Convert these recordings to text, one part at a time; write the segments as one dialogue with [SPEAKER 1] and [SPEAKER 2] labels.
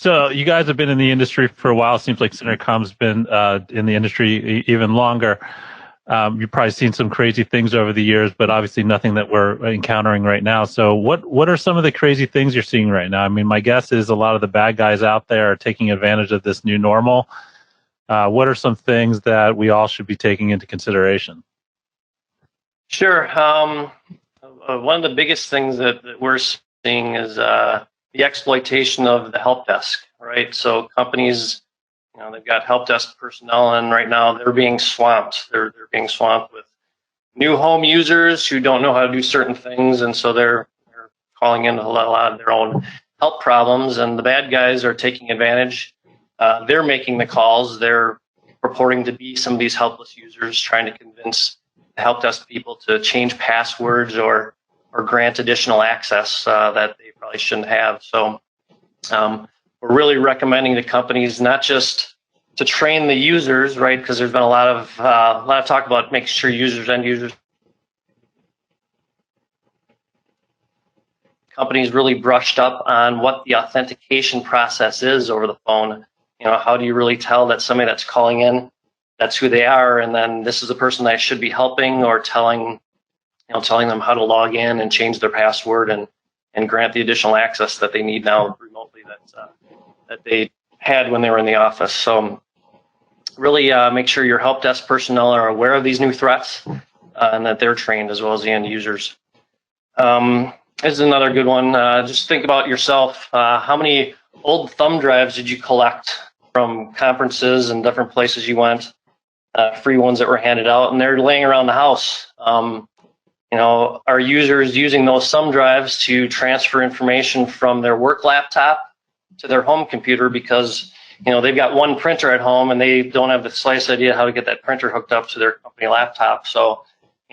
[SPEAKER 1] So you guys have been in the industry for a while. Seems like SynerComm's been in the industry even longer. You've probably seen some crazy things over the years, but obviously nothing that we're encountering right now. So what are some of the crazy things you're seeing right now? I mean, my guess is a lot of the bad guys out there are taking advantage of this new normal. What are some things that we all should be taking into consideration?
[SPEAKER 2] Sure. One of the biggest things that we're seeing is the exploitation of the help desk, right? So companies, they've got help desk personnel, and right now they're being swamped. They're being swamped with new home users who don't know how to do certain things, and so they're calling in a lot of their own help problems, and the bad guys are taking advantage. They're making the calls. They're purporting to be some of these helpless users, trying to convince the help desk people to change passwords or grant additional access that they probably shouldn't have. So we're really recommending to companies not just to train the users, right? Because there's been a lot of talk about making sure end users. Companies really brushed up on what the authentication process is over the phone. How do you really tell that somebody that's calling in, that's who they are, and then this is the person that I should be helping, or telling them how to log in and change their password and grant the additional access that they need now remotely that they had when they were in the office. So really make sure your help desk personnel are aware of these new threats and that they're trained, as well as the end users. This is another good one. Just think about yourself. How many old thumb drives did you collect from conferences and different places you went? Free ones that were handed out, and they're laying around the house. Are users using those thumb drives to transfer information from their work laptop to their home computer because they've got one printer at home and they don't have the slightest idea how to get that printer hooked up to their company laptop? So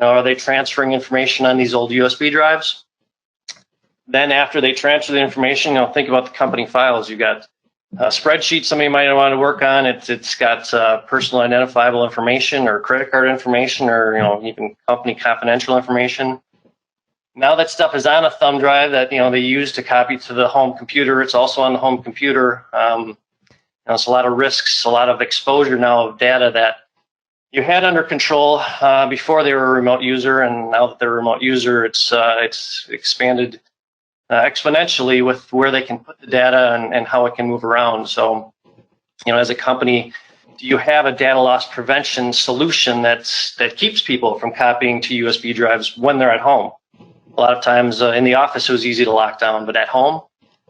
[SPEAKER 2] are they transferring information on these old USB drives? Then after they transfer the information, think about the company files. You've got a spreadsheet somebody might want to work on. It's got personal identifiable information or credit card information, or even company confidential information. Now that stuff is on a thumb drive that they use to copy to the home computer. It's also on the home computer. It's a lot of risks, a lot of exposure now of data that you had under control before they were a remote user, and now that they're a remote user, it's expanded exponentially with where they can put the data and how it can move around. So, as a company, do you have a data loss prevention solution that keeps people from copying to USB drives when they're at home? A lot of times in the office it was easy to lock down, but at home,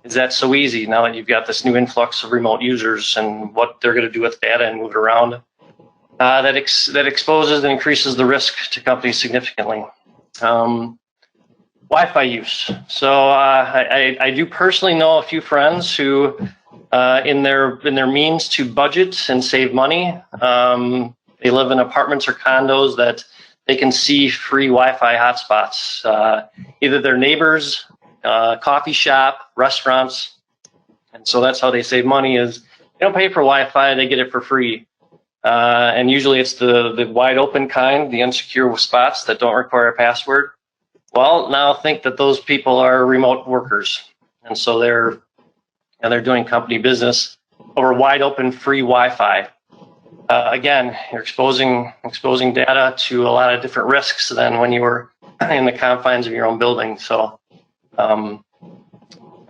[SPEAKER 2] is that so easy now that you've got this new influx of remote users and what they're going to do with data and move it around? That exposes and increases the risk to companies significantly. Wi-Fi use. So I do personally know a few friends who, in their means to budget and save money, they live in apartments or condos that they can see free Wi-Fi hotspots, either their neighbors, coffee shop, restaurants, and so that's how they save money. Is they don't pay for Wi-Fi, they get it for free, and usually it's the wide open kind, the unsecure spots that don't require a password. Well, now think that those people are remote workers, and so they're doing company business over wide open free Wi-Fi. Again, you're exposing data to a lot of different risks than when you were in the confines of your own building. So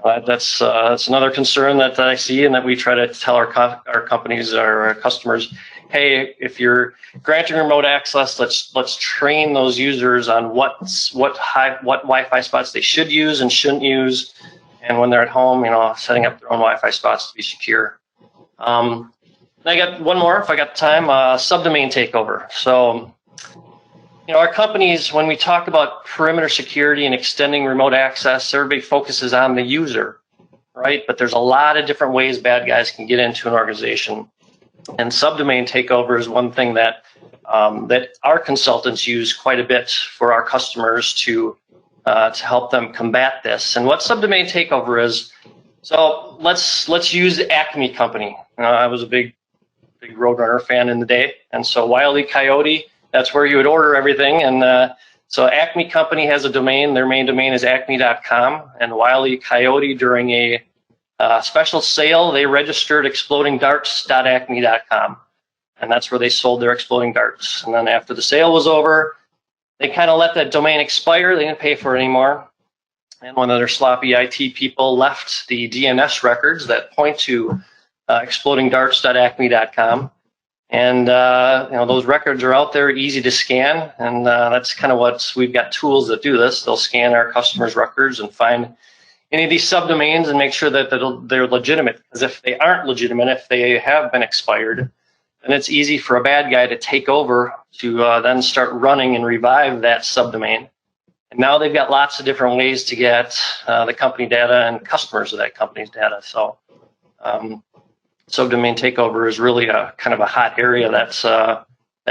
[SPEAKER 2] that's another concern that I see, and that we try to tell our companies, our customers, hey, if you're granting remote access, let's train those users on what Wi-Fi spots they should use and shouldn't use, and when they're at home, setting up their own Wi-Fi spots to be secure. And I got one more, if I got time. Subdomain takeover. So, our companies, when we talk about perimeter security and extending remote access, everybody focuses on the user, right? But there's a lot of different ways bad guys can get into an organization. And subdomain takeover is one thing that our consultants use quite a bit for our customers to help them combat this. And what subdomain takeover is, so let's use Acme Company. I was a big Roadrunner fan in the day, and so Wile E. Coyote, that's where you would order everything. And so Acme Company has a domain. Their main domain is acme.com, and Wile E. Coyote, during a Special sale, they registered explodingdarts.acme.com, and that's where they sold their exploding darts. And then after the sale was over, they kind of let that domain expire. They didn't pay for it anymore. And one of their sloppy IT people left the DNS records that point to explodingdarts.acme.com. And those records are out there, easy to scan, and that's kind of what we've got tools that do this. They'll scan our customers' records and find any of these subdomains and make sure that they're legitimate. Because if they aren't legitimate, if they have been expired, then it's easy for a bad guy to take over to then start running and revive that subdomain. And now they've got lots of different ways to get the company data and customers of that company's data. So subdomain takeover is really a kind of a hot area that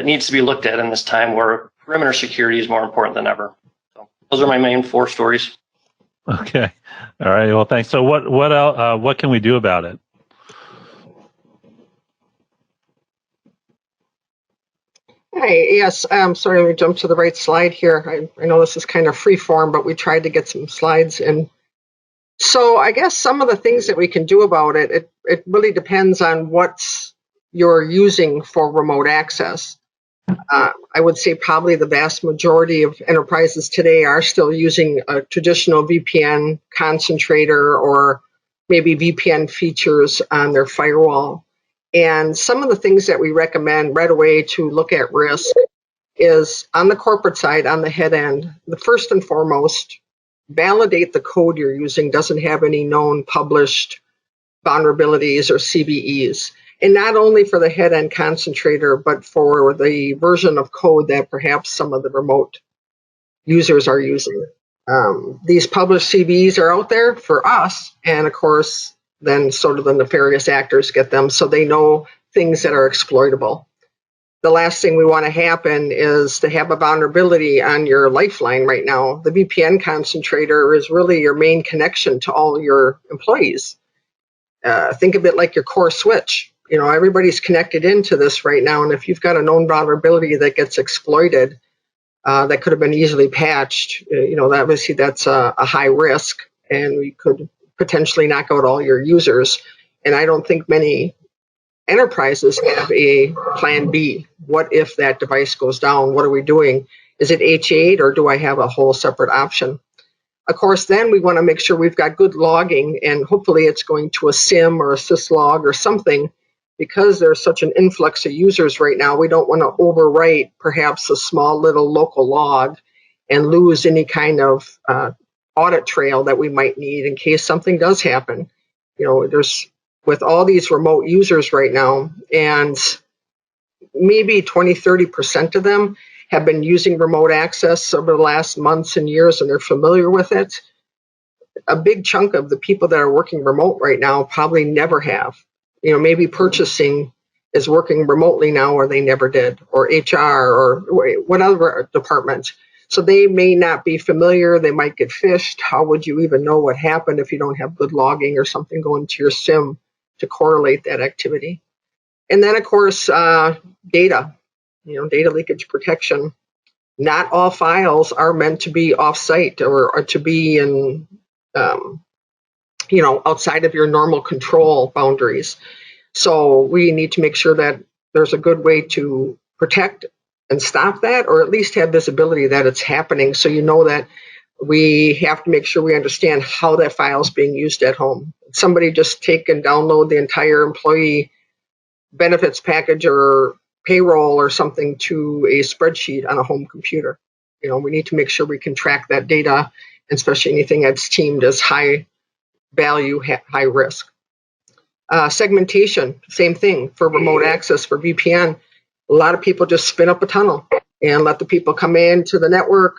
[SPEAKER 2] needs to be looked at in this time where perimeter security is more important than ever. So those are my main 4 stories.
[SPEAKER 1] Okay. All right. Well, thanks. So what can we do about it?
[SPEAKER 3] Hi, yes, sorry, we jumped to the right slide here. I know this is kind of free form, but we tried to get some slides in. So I guess some of the things that we can do about it, it really depends on what you're using for remote access. I would say probably the vast majority of enterprises today are still using a traditional VPN concentrator or maybe VPN features on their firewall. And some of the things that we recommend right away to look at risk is on the corporate side, on the head end, the first and foremost, validate the code you're using doesn't have any known published vulnerabilities or CVEs. And not only for the head end concentrator, but for the version of code that perhaps some of the remote users are using. These published CVEs are out there for us, and of course, then sort of the nefarious actors get them so they know things that are exploitable. The last thing we want to happen is to have a vulnerability on your lifeline right now. The VPN concentrator is really your main connection to all your employees. Think of it like your core switch. You know, everybody's connected into this right now, and if you've got a known vulnerability that gets exploited, that could have been easily patched, obviously that's a high risk, and we could potentially knock out all your users. And I don't think many enterprises have a plan B. What if that device goes down? What are we doing? Is it H8 or do I have a whole separate option? Of course, then we want to make sure we've got good logging, and hopefully it's going to a SIM or a syslog or something. Because there's such an influx of users right now, we don't want to overwrite perhaps a small little local log and lose any kind of audit trail that we might need in case something does happen. You know, there's with all these remote users right now, and maybe 20–30% of them have been using remote access over the last months and years, and they're familiar with it. A big chunk of the people that are working remote right now probably never have. You know, maybe purchasing is working remotely now or they never did, or HR or whatever department. So they may not be familiar. They might get phished. How would you even know what happened if you don't have good logging or something going to your SIM to correlate that activity? And then, of course, data, data leakage protection. Not all files are meant to be off-site or to be in, outside of your normal control boundaries. So we need to make sure that there's a good way to protect and stop that, or at least have visibility that it's happening, so you know that we have to make sure we understand how that file is being used at home. Somebody just take and download the entire employee benefits package or payroll or something to a spreadsheet on a home computer. You know, we need to make sure we can track that data, especially anything that's deemed as high value, high risk. Segmentation, same thing for remote access for VPN. A lot of people just spin up a tunnel and let the people come into the network,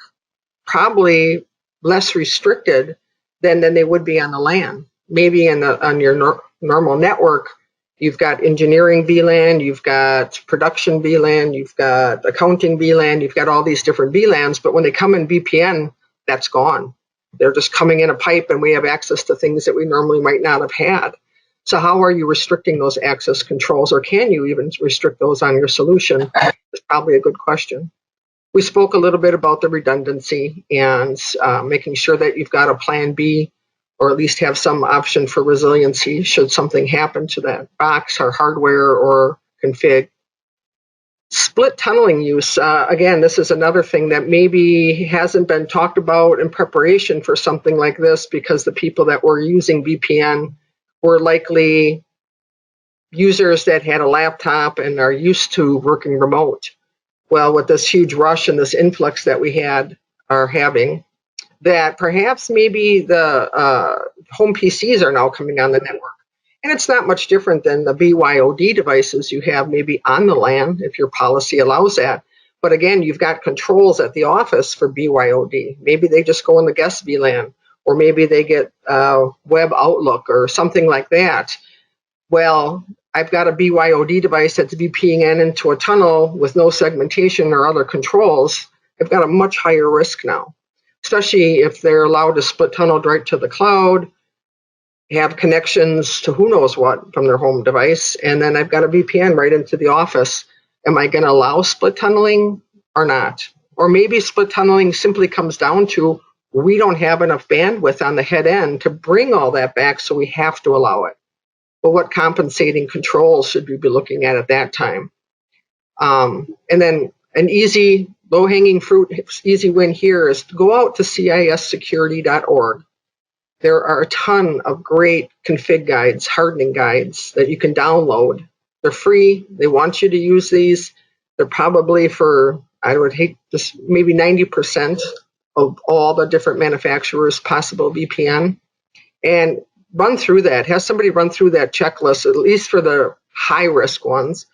[SPEAKER 3] probably less restricted than they would be on the LAN. Maybe on your normal network, you've got engineering VLAN, you've got production VLAN, you've got accounting VLAN, you've got all these different VLANs, but when they come in VPN, that's gone. They're just coming in a pipe, and we have access to things that we normally might not have had. So how are you restricting those access controls, or can you even restrict those on your solution? It's probably a good question. We spoke a little bit about the redundancy and making sure that you've got a plan B or at least have some option for resiliency should something happen to that box or hardware or config. Split tunneling use, again, this is another thing that maybe hasn't been talked about in preparation for something like this, because the people that were using VPN were likely users that had a laptop and are used to working remote. Well, with this huge rush and this influx that we are having, that perhaps maybe the home PCs are now coming on the network. And it's not much different than the BYOD devices you have maybe on the LAN, if your policy allows that. But again, you've got controls at the office for BYOD. Maybe they just go in the guest VLAN, or maybe they get Web Outlook or something like that. Well, I've got a BYOD device that's VPN into a tunnel with no segmentation or other controls. I've got a much higher risk now, especially if they're allowed to split tunnel right to the cloud, have connections to who knows what from their home device, and then I've got a VPN right into the office. Am I going to allow split tunneling or not? Or maybe split tunneling simply comes down to we don't have enough bandwidth on the head end to bring all that back, so we have to allow it. But what compensating controls should we be looking at that time? And then an easy, low-hanging fruit, easy win here is to go out to cissecurity.org. There are a ton of great config guides, hardening guides that you can download. They're free. They want you to use these. They're probably for, I would hate this, maybe 90% of all the different manufacturers' possible VPN. And run through that. Have somebody run through that checklist, at least for the high-risk ones,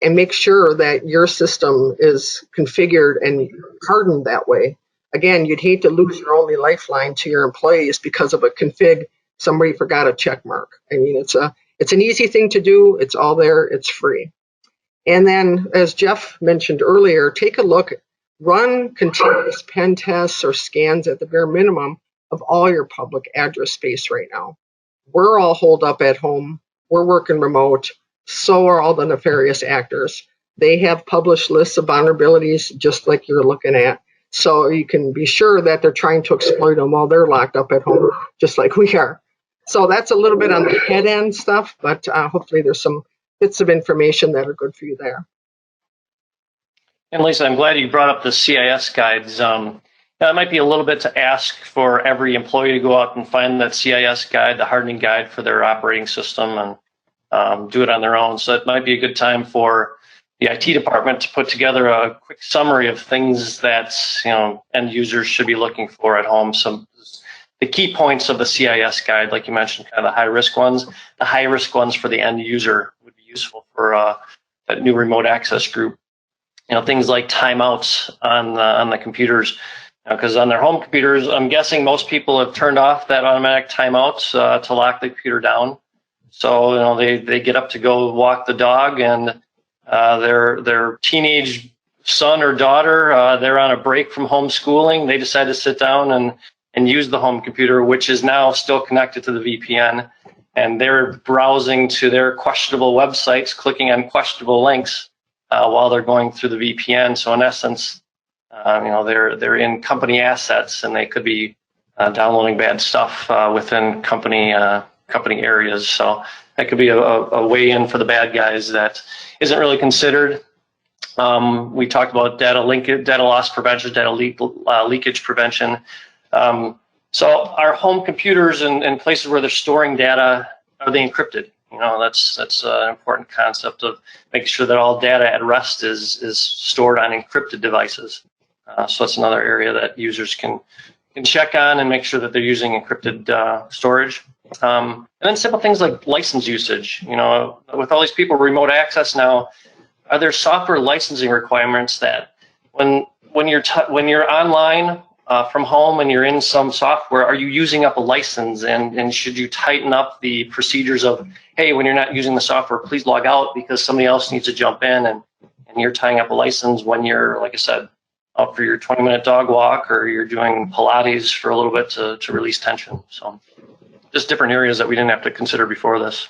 [SPEAKER 3] and make sure that your system is configured and hardened that way. Again, you'd hate to lose your only lifeline to your employees because of a config somebody forgot a check mark. I mean, it's an easy thing to do. It's all there. It's free. And then, as Jeff mentioned earlier, take a look, run continuous pen tests or scans at the bare minimum of all your public address space right now. We're all holed up at home. We're working remote. So are all the nefarious actors. They have published lists of vulnerabilities just like you're looking at. So you can be sure that they're trying to exploit them while they're locked up at home, just like we are. So that's a little bit on the head end stuff, but hopefully there's some bits of information that are good for you there.
[SPEAKER 2] And Lisa, I'm glad you brought up the CIS guides. That might be a little bit to ask for every employee to go out and find that CIS guide, the hardening guide for their operating system, and do it on their own. So it might be a good time for the IT department to put together a quick summary of things that end users should be looking for at home. So the key points of the CIS guide, like you mentioned, kind of the high-risk ones. The high-risk ones for the end user would be useful for that new remote access group. Things like timeouts on the computers. Because on their home computers, I'm guessing most people have turned off that automatic timeouts to lock the computer down. So they get up to go walk the dog, and their teenage son or daughter, they're on a break from homeschooling. They decide to sit down and use the home computer, which is now still connected to the VPN, and they're browsing to their questionable websites, clicking on questionable links while they're going through the VPN. So in essence, they're in company assets, and they could be downloading bad stuff within company areas. So that could be a way in for the bad guys that isn't really considered. We talked about data loss prevention, data leakage prevention. So our home computers and places where they're storing data, are they encrypted? That's an important concept of making sure that all data at rest is stored on encrypted devices. So that's another area that users can check on and make sure that they're using encrypted storage. And then simple things like license usage. With all these people remote access now, are there software licensing requirements that when you're online from home and you're in some software, are you using up a license? And should you tighten up the procedures of, hey, when you're not using the software, please log out because somebody else needs to jump in, and you're tying up a license when you're, like I said, out for your 20-minute dog walk, or you're doing Pilates for a little bit to release tension. So just different areas that we didn't have to consider before this.